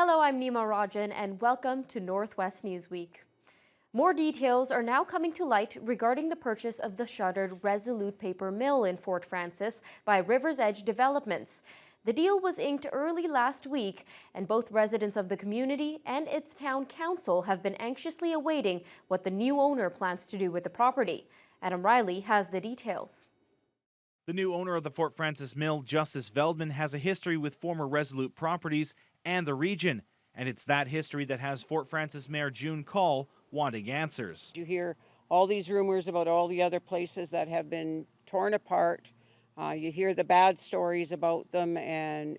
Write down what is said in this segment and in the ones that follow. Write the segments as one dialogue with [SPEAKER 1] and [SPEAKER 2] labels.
[SPEAKER 1] Hello, I'm Nima Rajan, and welcome to Northwest Newsweek. More details are now coming to light regarding the purchase of the shuttered Resolute paper mill in Fort Frances by Riversedge Developments. The deal was inked early last week, and both residents of the community and its town council have been anxiously awaiting what the new owner plans to do with the property. Adam Riley has the details.
[SPEAKER 2] The new owner of the Fort Frances Mill, Justice Veldman, has a history with former Resolute properties and the region, and it's that history that has Fort Frances Mayor June Call wanting answers.
[SPEAKER 3] You hear all these rumors about all the other places that have been torn apart. You hear the bad stories about them, and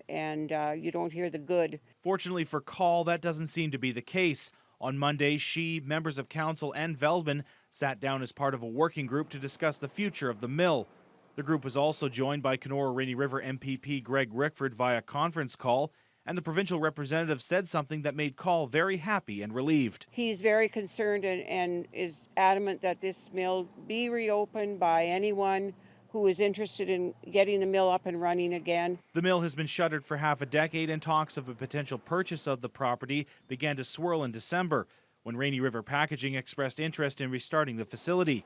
[SPEAKER 3] you don't hear the good.
[SPEAKER 2] Fortunately for Call, that doesn't seem to be the case. On Monday, she, members of council, and Veldman sat down as part of a working group to discuss the future of the mill. The group was also joined by Kenora Rainy River MPP Greg Rickford via conference call, and the provincial representative said something that made Call very happy and relieved.
[SPEAKER 3] He's very concerned and is adamant that this mill be reopened by anyone who is interested in getting the mill up and running again.
[SPEAKER 2] The mill has been shuttered for half a decade, and talks of a potential purchase of the property began to swirl in December when Rainy River Packaging expressed interest in restarting the facility.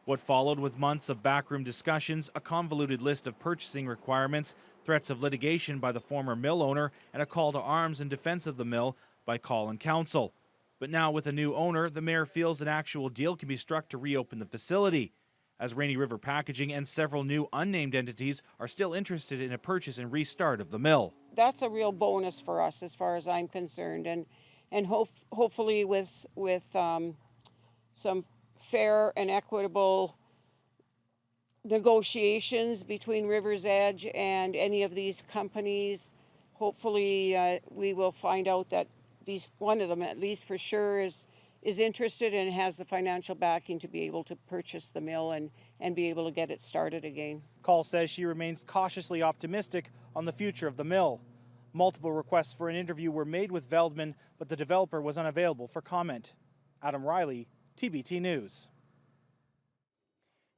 [SPEAKER 2] What followed was months of backroom discussions, a convoluted list of purchasing requirements, threats of litigation by the former mill owner, and a call to arms in defense of the mill by Call and council. But now with a new owner, the mayor feels an actual deal can be struck to reopen the facility, as Rainy River Packaging and several new unnamed entities are still interested in a purchase and restart of the mill.
[SPEAKER 3] That's a real bonus for us as far as I'm concerned, and hopefully with some fair and equitable negotiations between Riversedge and any of these companies. Hopefully we will find out that one of them at least for sure is interested and has the financial backing to be able to purchase the mill and be able to get it started again.
[SPEAKER 2] Call says she remains cautiously optimistic on the future of the mill. Multiple requests for an interview were made with Veldman, but the developer was unavailable for comment. Adam Riley, TBT News.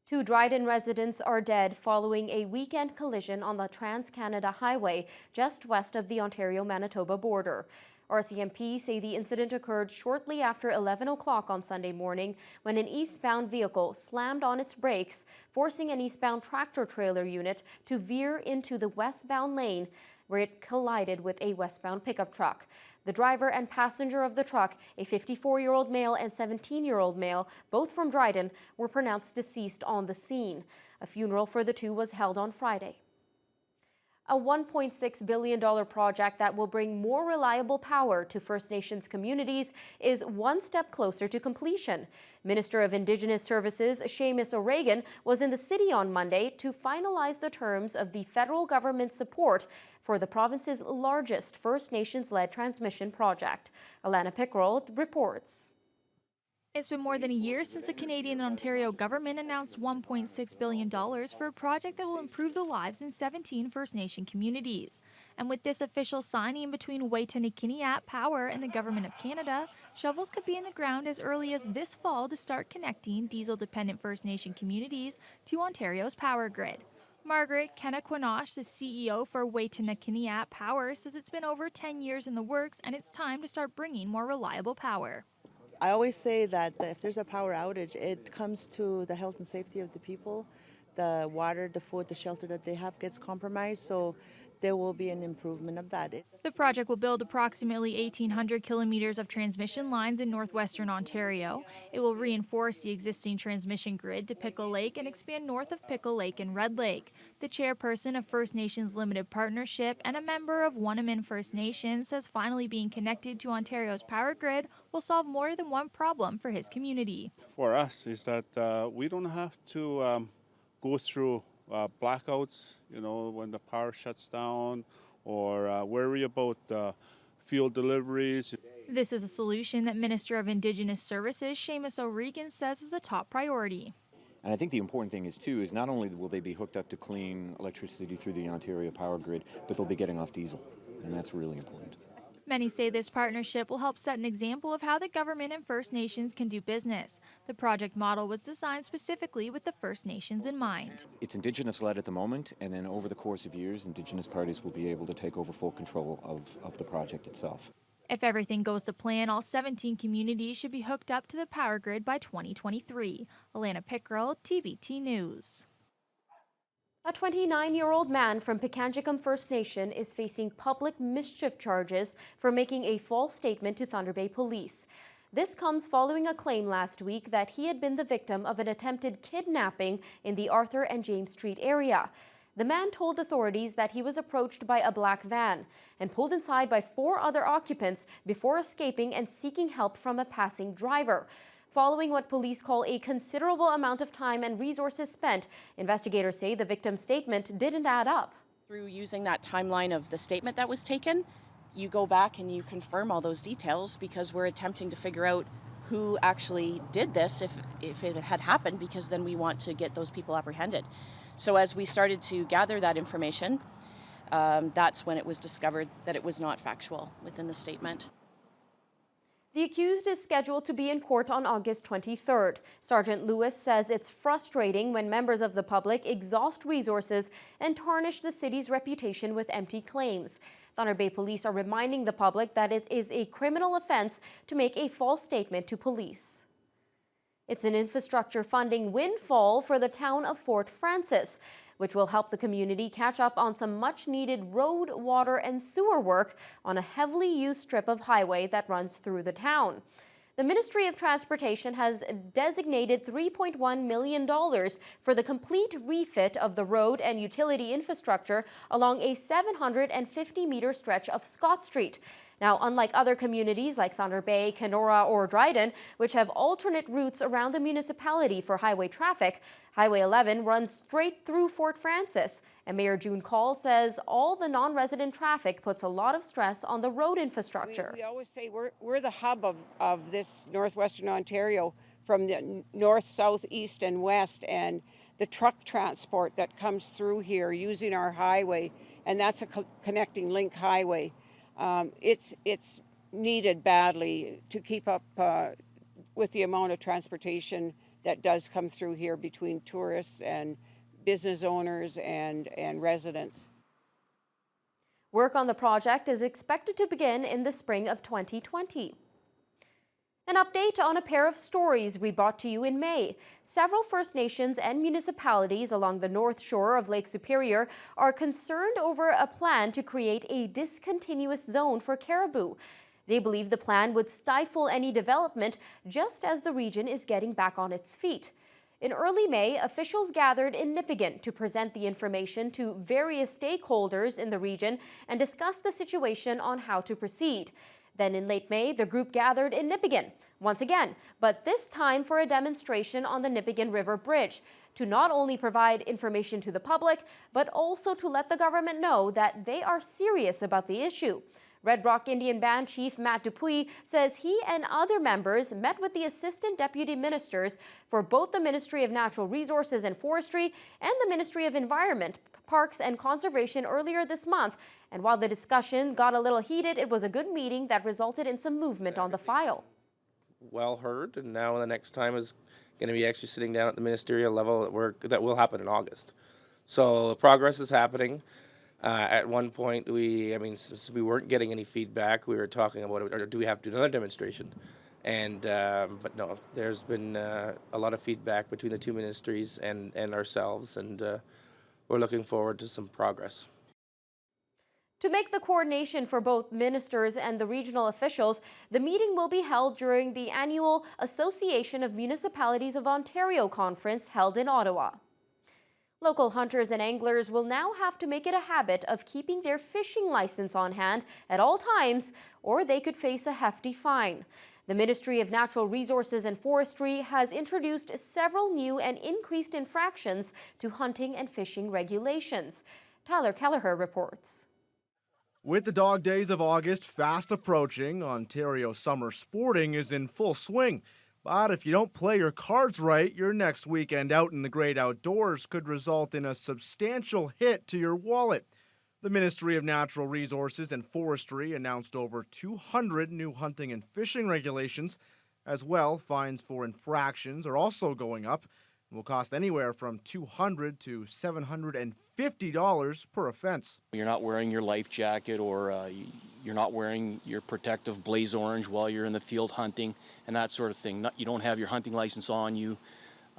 [SPEAKER 1] 2 Dryden residents are dead following a weekend collision on the Trans-Canada Highway just west of the Ontario-Manitoba border. RCMP say the incident occurred shortly after 11 o'clock on Sunday morning when an eastbound vehicle slammed on its brakes, forcing an eastbound tractor-trailer unit to veer into the westbound lane, where it collided with a westbound pickup truck. The driver and passenger of the truck, a 54-year-old male and 17-year-old male, both from Dryden, were pronounced deceased on the scene. A funeral for the two was held on Friday. A $1.6 billion project that will bring more reliable power to First Nations communities is one step closer to completion. Minister of Indigenous Services Seamus O'Regan was in the city on Monday to finalize the terms of the federal government's support for the province's largest First Nations-led transmission project. Alana Pickrell reports.
[SPEAKER 4] It's been more than a year since the Canadian and Ontario government announced $1.6 billion for a project that will improve the lives in 17 First Nation communities. And with this official signing between Waitanakiniat Power and the Government of Canada, shovels could be in the ground as early as this fall to start connecting diesel-dependent First Nation communities to Ontario's power grid. Margaret Kennequinosh, the CEO for Waitanakiniat Power, says it's been over 10 years in the works and it's time to start bringing more reliable power.
[SPEAKER 5] I always say that if there's a power outage, it comes to the health and safety of the people. The water, the food, the shelter that they have gets compromised, so there will be an improvement of that.
[SPEAKER 4] The project will build approximately 1,800 kilometers of transmission lines in northwestern Ontario. It will reinforce the existing transmission grid to Pickle Lake and expand north of Pickle Lake and Red Lake. The chairperson of First Nations Limited Partnership and a member of Wanumin First Nation says finally being connected to Ontario's power grid will solve more than one problem for his community.
[SPEAKER 6] For us is that we don't have to go through blackouts, when the power shuts down, or worry about fuel deliveries.
[SPEAKER 4] This is a solution that Minister of Indigenous Services Seamus O'Regan says is a top priority.
[SPEAKER 7] And I think the important thing is not only will they be hooked up to clean electricity through the Ontario power grid, but they'll be getting off diesel, and that's really important.
[SPEAKER 4] Many say this partnership will help set an example of how the government and First Nations can do business. The project model was designed specifically with the First Nations in mind.
[SPEAKER 7] It's Indigenous-led at the moment, and then over the course of years, Indigenous parties will be able to take over full control of the project itself.
[SPEAKER 4] If everything goes to plan, all 17 communities should be hooked up to the power grid by 2023. Alana Pickrell, TVT News.
[SPEAKER 1] A 29-year-old man from Pikangikum First Nation is facing public mischief charges for making a false statement to Thunder Bay Police. This comes following a claim last week that he had been the victim of an attempted kidnapping in the Arthur and James Street area. The man told authorities that he was approached by a black van and pulled inside by 4 other occupants before escaping and seeking help from a passing driver. Following what police call a considerable amount of time and resources spent, investigators say the victim's statement didn't add up.
[SPEAKER 8] Through using that timeline of the statement that was taken, you go back and you confirm all those details because we're attempting to figure out who actually did this if it had happened, because then we want to get those people apprehended. So as we started to gather that information, that's when it was discovered that it was not factual within the statement.
[SPEAKER 1] The accused is scheduled to be in court on August 23rd. Sergeant Lewis says it's frustrating when members of the public exhaust resources and tarnish the city's reputation with empty claims. Thunder Bay Police are reminding the public that it is a criminal offense to make a false statement to police. It's an infrastructure funding windfall for the town of Fort Frances, which will help the community catch up on some much-needed road, water, and sewer work on a heavily used strip of highway that runs through the town. The Ministry of Transportation has designated $3.1 million for the complete refit of the road and utility infrastructure along a 750-meter stretch of Scott Street. Now, unlike other communities like Thunder Bay, Kenora, or Dryden, which have alternate routes around the municipality for highway traffic, Highway 11 runs straight through Fort Frances. And Mayor June Call says all the non-resident traffic puts a lot of stress on the road infrastructure.
[SPEAKER 3] We always say we're the hub of this northwestern Ontario, from the north, south, east, and west, and the truck transport that comes through here using our highway, and that's a connecting link highway. It's needed badly to keep up with the amount of transportation that does come through here between tourists and business owners and residents.
[SPEAKER 1] Work on the project is expected to begin in the spring of 2020. An update on a pair of stories we brought to you in May. Several First Nations and municipalities along the north shore of Lake Superior are concerned over a plan to create a discontinuous zone for caribou. They believe the plan would stifle any development just as the region is getting back on its feet. In early May, officials gathered in Nipigon to present the information to various stakeholders in the region and discuss the situation on how to proceed. Then in late May, the group gathered in Nipigon once again, but this time for a demonstration on the Nipigon River Bridge to not only provide information to the public, but also to let the government know that they are serious about the issue. Red Rock Indian Band Chief Matt Dupuis says he and other members met with the Assistant Deputy Ministers for both the Ministry of Natural Resources and Forestry and the Ministry of Environment, Parks and Conservation earlier this month. And while the discussion got a little heated, it was a good meeting that resulted in some movement on the file.
[SPEAKER 9] Well heard, and now the next time is going to be actually sitting down at the ministerial level that will happen in August. So progress is happening. At one point, since we weren't getting any feedback, we were talking about, or do we have to do another demonstration? And but no, there's been a lot of feedback between the two ministries and ourselves, and we're looking forward to some progress.
[SPEAKER 1] To make the coordination for both ministers and the regional officials, the meeting will be held during the annual Association of Municipalities of Ontario conference held in Ottawa. Local hunters and anglers will now have to make it a habit of keeping their fishing license on hand at all times, or they could face a hefty fine. The Ministry of Natural Resources and Forestry has introduced several new and increased infractions to hunting and fishing regulations. Tyler Kelleher reports.
[SPEAKER 10] With the dog days of August fast approaching, Ontario summer sporting is in full swing. But if you don't play your cards right, your next weekend out in the great outdoors could result in a substantial hit to your wallet. The Ministry of Natural Resources and Forestry announced over 200 new hunting and fishing regulations. As well, fines for infractions are also going up. It will cost anywhere from $200 to $750 per offense.
[SPEAKER 11] You're not wearing your life jacket, or you're not wearing your protective blaze orange while you're in the field hunting and that sort of thing. You don't have your hunting license on you.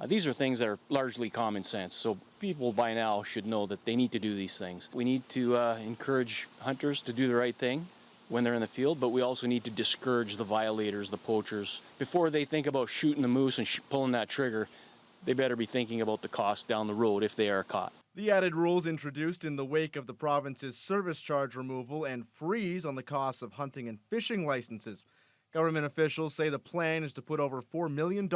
[SPEAKER 11] These are things that are largely common sense, so people by now should know that they need to do these things. We need to encourage hunters to do the right thing when they're in the field, but we also need to discourage the violators, the poachers. Before they think about shooting the moose and pulling that trigger, they better be thinking about the cost down the road if they are caught.
[SPEAKER 10] The added rules introduced in the wake of the province's service charge removal and freeze on the costs of hunting and fishing licenses. Government officials say the plan is to put over $4 million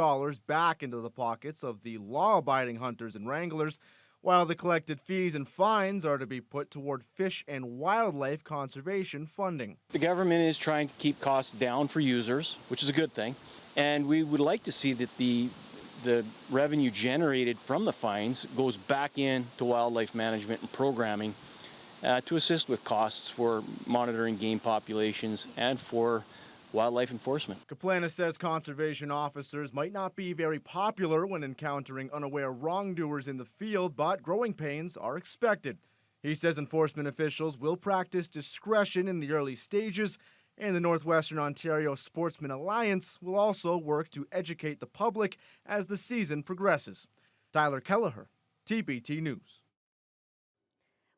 [SPEAKER 10] back into the pockets of the law-abiding hunters and wranglers, while the collected fees and fines are to be put toward fish and wildlife conservation funding.
[SPEAKER 11] The government is trying to keep costs down for users, which is a good thing, and we would like to see that the revenue generated from the fines goes back into wildlife management and programming to assist with costs for monitoring game populations and for wildlife enforcement.
[SPEAKER 10] Kaplana says conservation officers might not be very popular when encountering unaware wrongdoers in the field, but growing pains are expected. He says enforcement officials will practice discretion in the early stages, and the Northwestern Ontario Sportsman Alliance will also work to educate the public as the season progresses. Tyler Kelleher, TPT News.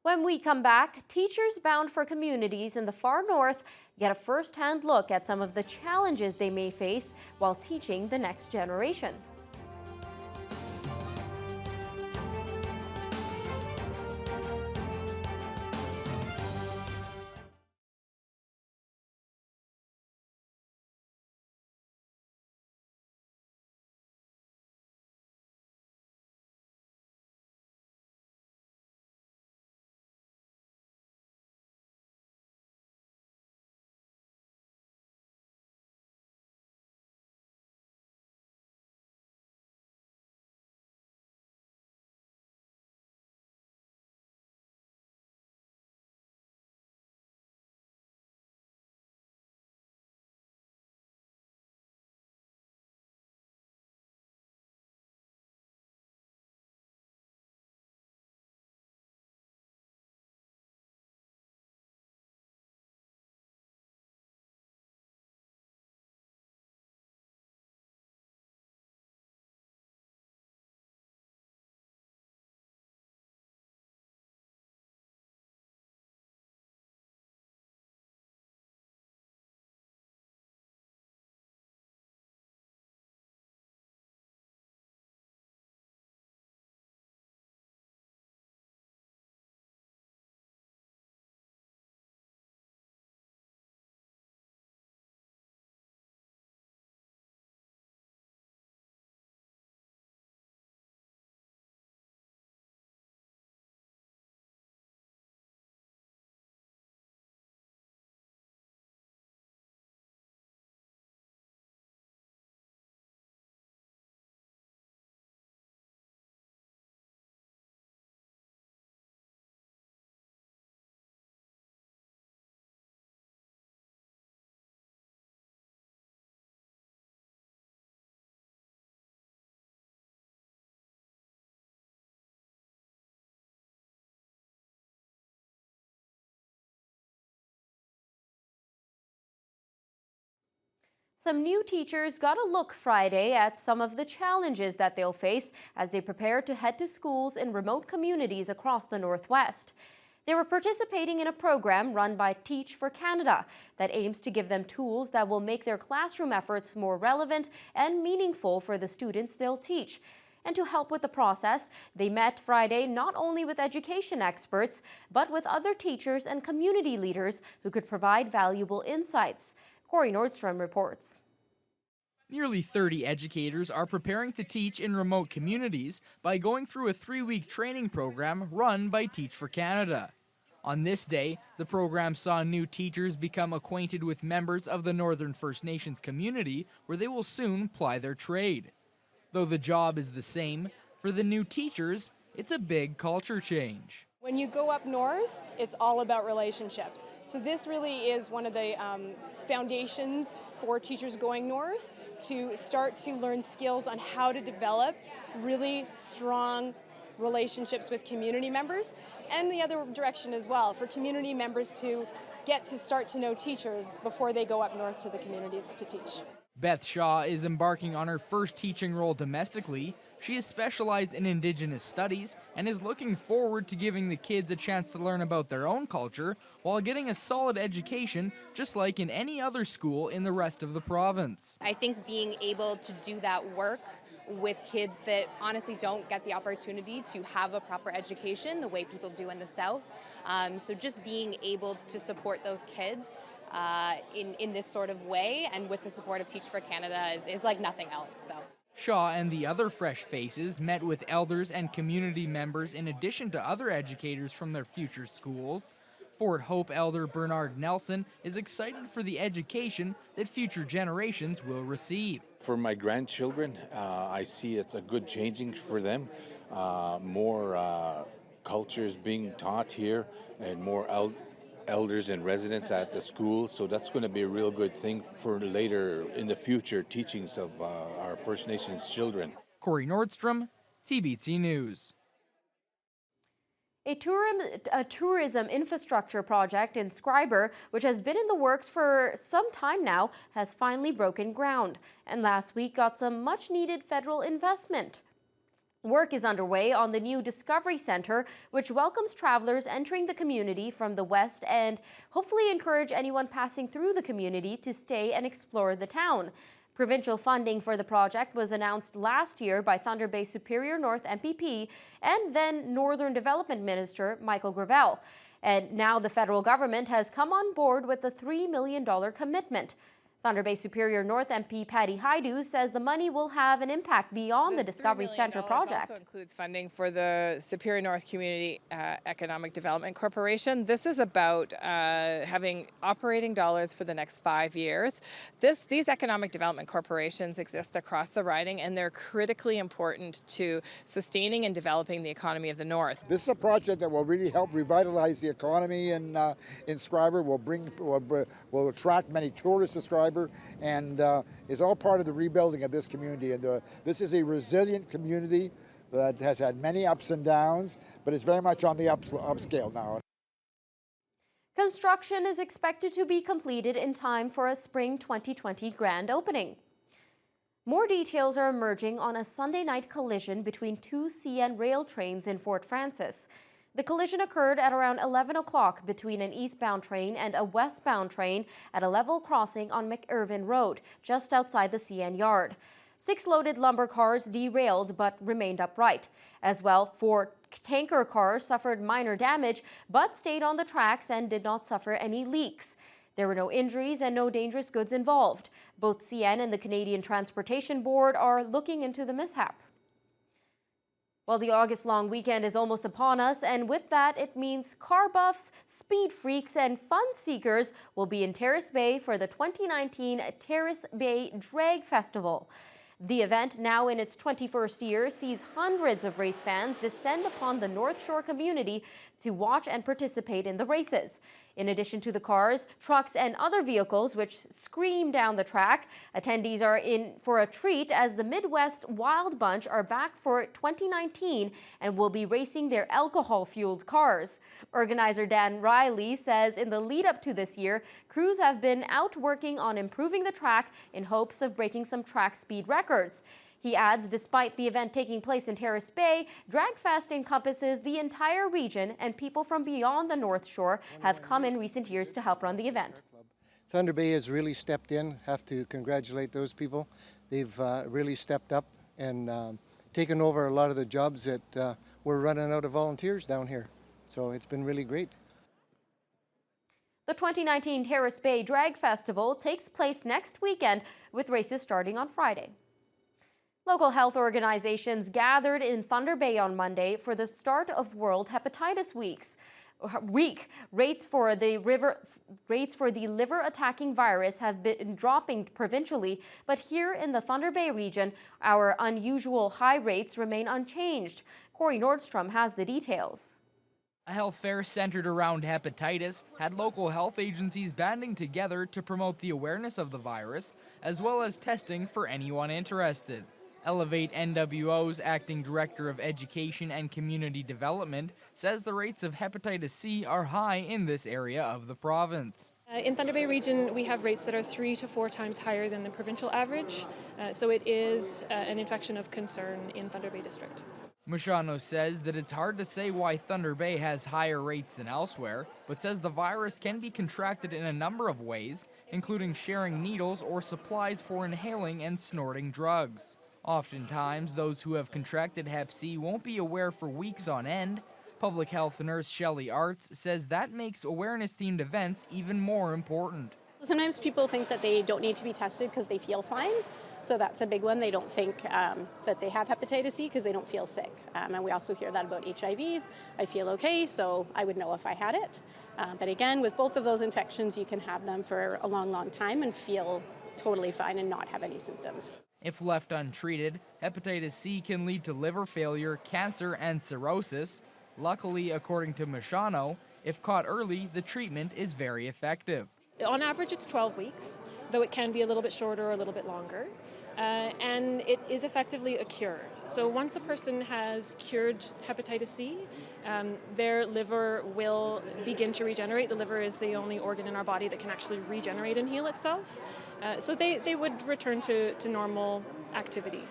[SPEAKER 1] When we come back, teachers bound for communities in the far north get a first-hand look at some of the challenges they may face while teaching the next generation. Some new teachers got a look Friday at some of the challenges that they'll face as they prepare to head to schools in remote communities across the Northwest. They were participating in a program run by Teach for Canada that aims to give them tools that will make their classroom efforts more relevant and meaningful for the students they'll teach. And to help with the process, they met Friday not only with education experts, but with other teachers and community leaders who could provide valuable insights. Corey Nordstrom reports.
[SPEAKER 12] Nearly 30 educators are preparing to teach in remote communities by going through a 3-week training program run by Teach for Canada. On this day, the program saw new teachers become acquainted with members of the Northern First Nations community, where they will soon ply their trade. Though the job is the same, for the new teachers, it's a big culture change.
[SPEAKER 13] When you go up north, it's all about relationships. So this really is one of the foundations for teachers going north, to start to learn skills on how to develop really strong relationships with community members, and the other direction as well, for community members to get to start to know teachers before they go up north to the communities to teach.
[SPEAKER 12] Beth Shaw is embarking on her first teaching role domestically. She is specialized in Indigenous studies and is looking forward to giving the kids a chance to learn about their own culture while getting a solid education, just like in any other school in the rest of the province.
[SPEAKER 14] I think being able to do that work with kids that honestly don't get the opportunity to have a proper education the way people do in the South. So just being able to support those kids in this sort of way and with the support of Teach for Canada is like nothing else. So.
[SPEAKER 12] Shaw and the other fresh faces met with elders and community members in addition to other educators from their future schools. Fort Hope elder Bernard Nelson is excited for the education that future generations will receive.
[SPEAKER 15] For my grandchildren, I see it's a good changing for them. More cultures being taught here and more elders and residents at the school, so that's going to be a real good thing for later in the future teachings of our First Nations children.
[SPEAKER 12] Corey Nordstrom, TBT News.
[SPEAKER 1] A tourism infrastructure project in Schreiber, which has been in the works for some time now, has finally broken ground and last week got some much-needed federal investment. Work is underway on the new Discovery Center, which welcomes travelers entering the community from the west and hopefully encourage anyone passing through the community to stay and explore the town. Provincial funding for the project was announced last year by Thunder Bay Superior North MPP and then Northern Development Minister Michael Gravel. And now the federal government has come on board with a $3 million commitment. Thunder Bay Superior North MP Patty Haidu says the money will have an impact beyond the Discovery Center project.
[SPEAKER 16] Also includes funding for the Superior North Community Economic Development Corporation. This is about having operating dollars for the next 5 years. These economic development corporations exist across the riding, and they're critically important to sustaining and developing the economy of the North.
[SPEAKER 17] This is a project that will really help revitalize the economy in Schreiber. Will attract many tourists to Schreiber, and is all part of the rebuilding of this community. And this is a resilient community that has had many ups and downs, but it's very much on the upscale now.
[SPEAKER 1] Construction is expected to be completed in time for a spring 2020 grand opening. More details are emerging on a Sunday night collision between two CN rail trains in Fort Frances. The collision occurred at around 11 o'clock between an eastbound train and a westbound train at a level crossing on McIrvin Road, just outside the CN yard. 6 loaded lumber cars derailed but remained upright. As well, 4 tanker cars suffered minor damage but stayed on the tracks and did not suffer any leaks. There were no injuries and no dangerous goods involved. Both CN and the Canadian Transportation Board are looking into the mishap. Well, the August-long weekend is almost upon us, and with that, it means car buffs, speed freaks, and fun seekers will be in Terrace Bay for the 2019 Terrace Bay Drag Festival. The event, now in its 21st year, sees hundreds of race fans descend upon the North Shore community to watch and participate in the races. In addition to the cars, trucks, and other vehicles which scream down the track, attendees are in for a treat as the Midwest Wild Bunch are back for 2019 and will be racing their alcohol-fueled cars. Organizer Dan Riley says in the lead up to this year, crews have been out working on improving the track in hopes of breaking some track speed records. He adds, despite the event taking place in Terrace Bay, DragFest encompasses the entire region and people from beyond the North Shore have come in recent years to help run the event.
[SPEAKER 18] Thunder Bay has really stepped in. Have to congratulate those people. They've really stepped up and taken over a lot of the jobs that we're running out of volunteers down here. So it's been really great.
[SPEAKER 1] The 2019 Terrace Bay Drag Festival takes place next weekend with races starting on Friday. Local health organizations gathered in Thunder Bay on Monday for the start of World Hepatitis Week. Rates for the liver-attacking virus have been dropping provincially, but here in the Thunder Bay region, our unusual high rates remain unchanged. Corey Nordstrom has the details.
[SPEAKER 12] A health fair centered around hepatitis had local health agencies banding together to promote the awareness of the virus, as well as testing for anyone interested. Elevate NWO's Acting Director of Education and Community Development says the rates of hepatitis C are high in this area of the province.
[SPEAKER 19] In Thunder Bay region, we have rates that are 3 to 4 times higher than the provincial average, so it is an infection of concern in Thunder Bay District.
[SPEAKER 12] Machano says that it's hard to say why Thunder Bay has higher rates than elsewhere, but says the virus can be contracted in a number of ways, including sharing needles or supplies for inhaling and snorting drugs. Oftentimes, those who have contracted Hep C won't be aware for weeks on end. Public health nurse Shelley Arts says that makes awareness-themed events even more important.
[SPEAKER 20] Sometimes people think that they don't need to be tested because they feel fine. So that's a big one. They don't think that they have hepatitis C because they don't feel sick. And we also hear that about HIV. I feel okay, so I would know if I had it. But again, with both of those infections, you can have them for a long, long time and feel totally fine and not have any symptoms.
[SPEAKER 12] If left untreated, hepatitis C can lead to liver failure, cancer, and cirrhosis. Luckily, according to Machano, if caught early, the treatment is very effective.
[SPEAKER 19] On average, it's 12 weeks, though it can be a little bit shorter or a little bit longer. And it is effectively a cure. So once a person has cured hepatitis C, their liver will begin to regenerate. The liver is the only organ in our body that can actually regenerate and heal itself. So they would return to normal activity.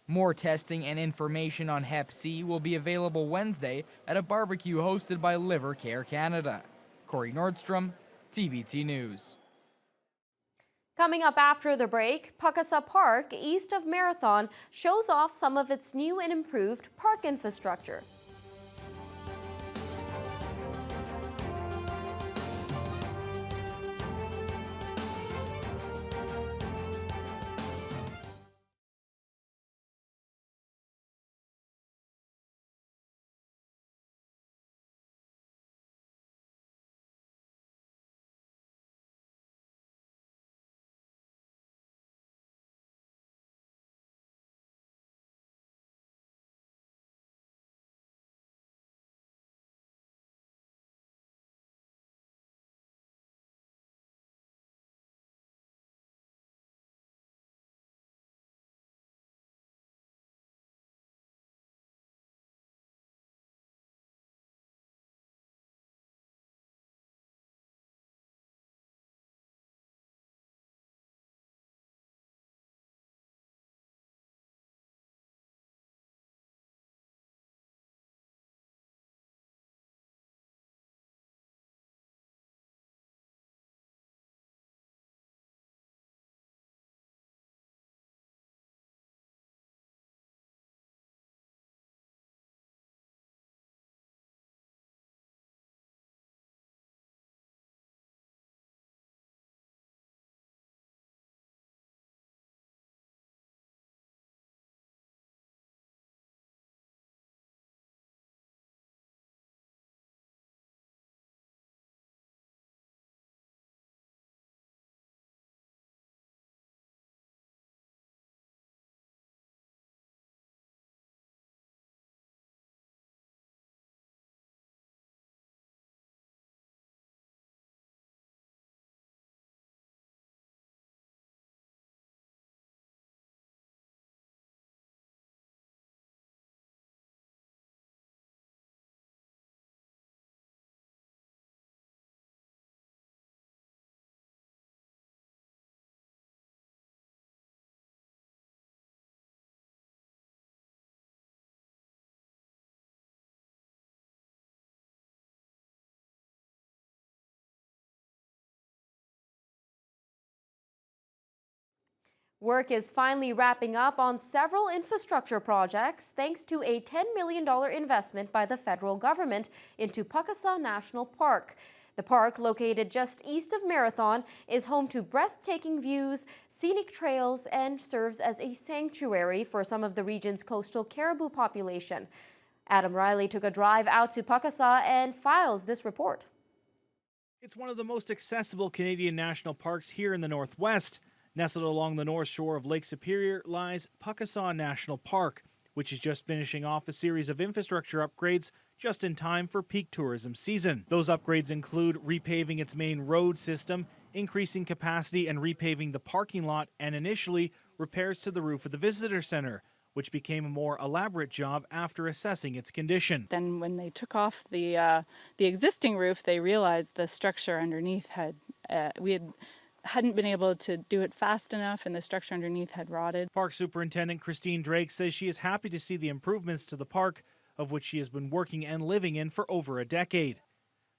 [SPEAKER 12] More testing and information on Hep C will be available Wednesday at a barbecue hosted by Liver Care Canada. Corey Nordstrom, TBT News.
[SPEAKER 1] Coming up after the break, Puckasa Park, east of Marathon, shows off some of its new and improved park infrastructure. Work is finally wrapping up on several infrastructure projects thanks to a $10 million investment by the federal government into Puckasa National Park. The park, located just east of Marathon, is home to breathtaking views, scenic trails, and serves as a sanctuary for some of the region's coastal caribou population. Adam Riley took a drive out to Puckasa and files this report.
[SPEAKER 2] It's one of the most accessible Canadian national parks here in the Northwest. Nestled along the north shore of Lake Superior lies Puckasa National Park, which is just finishing off a series of infrastructure upgrades just in time for peak tourism season. Those upgrades include repaving its main road system, increasing capacity and repaving the parking lot, and initially repairs to the roof of the visitor center, which became a more elaborate job after assessing its condition.
[SPEAKER 21] Then when they took off the existing roof, they realized the structure underneath hadn't been able to do it fast enough, and the structure underneath had rotted.
[SPEAKER 2] Park Superintendent Christine Drake says she is happy to see the improvements to the park, of which she has been working and living in for over a decade.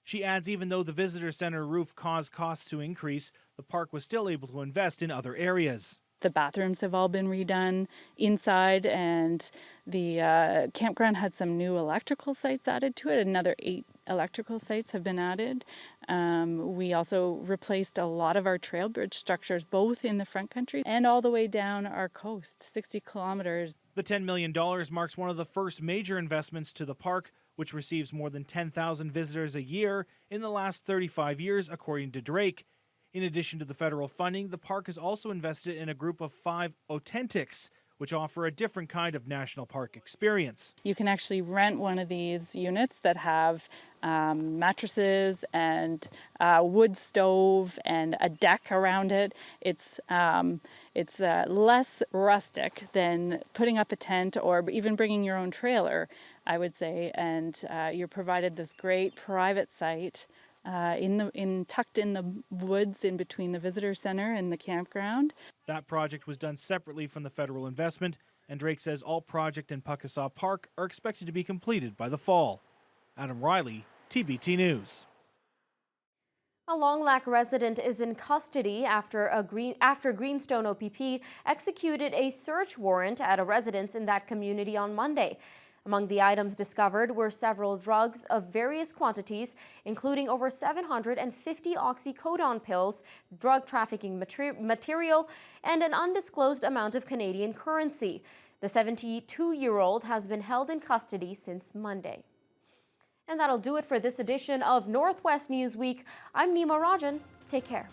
[SPEAKER 2] She adds even though the visitor center roof caused costs to increase, the park was still able to invest in other areas.
[SPEAKER 21] The bathrooms have all been redone inside, and the campground had some new electrical sites added to it. Another 8 electrical sites have been added. We also replaced a lot of our trail bridge structures, both in the front country and all the way down our coast, 60 kilometers.
[SPEAKER 2] The $10 million marks one of the first major investments to the park, which receives more than 10,000 visitors a year in the last 35 years, according to Drake. In addition to the federal funding, the park has also invested in a group of 5 authentics, which offer a different kind of national park experience.
[SPEAKER 21] You can actually rent one of these units that have mattresses and a wood stove and a deck around it. It's less rustic than putting up a tent or even bringing your own trailer, I would say, and you're provided this great private site tucked in the woods in between the visitor center and the campground.
[SPEAKER 2] That project was done separately from the federal investment, and Drake says all project in Puckasaw Park are expected to be completed by the fall. Adam Riley, TBT News.
[SPEAKER 1] A Long Lac resident is in custody after Greenstone OPP executed a search warrant at a residence in that community on Monday. Among the items discovered were several drugs of various quantities, including over 750 oxycodone pills, drug trafficking material, and an undisclosed amount of Canadian currency. The 72-year-old has been held in custody since Monday. And that'll do it for this edition of Northwest Newsweek. I'm Nima Rajan. Take care.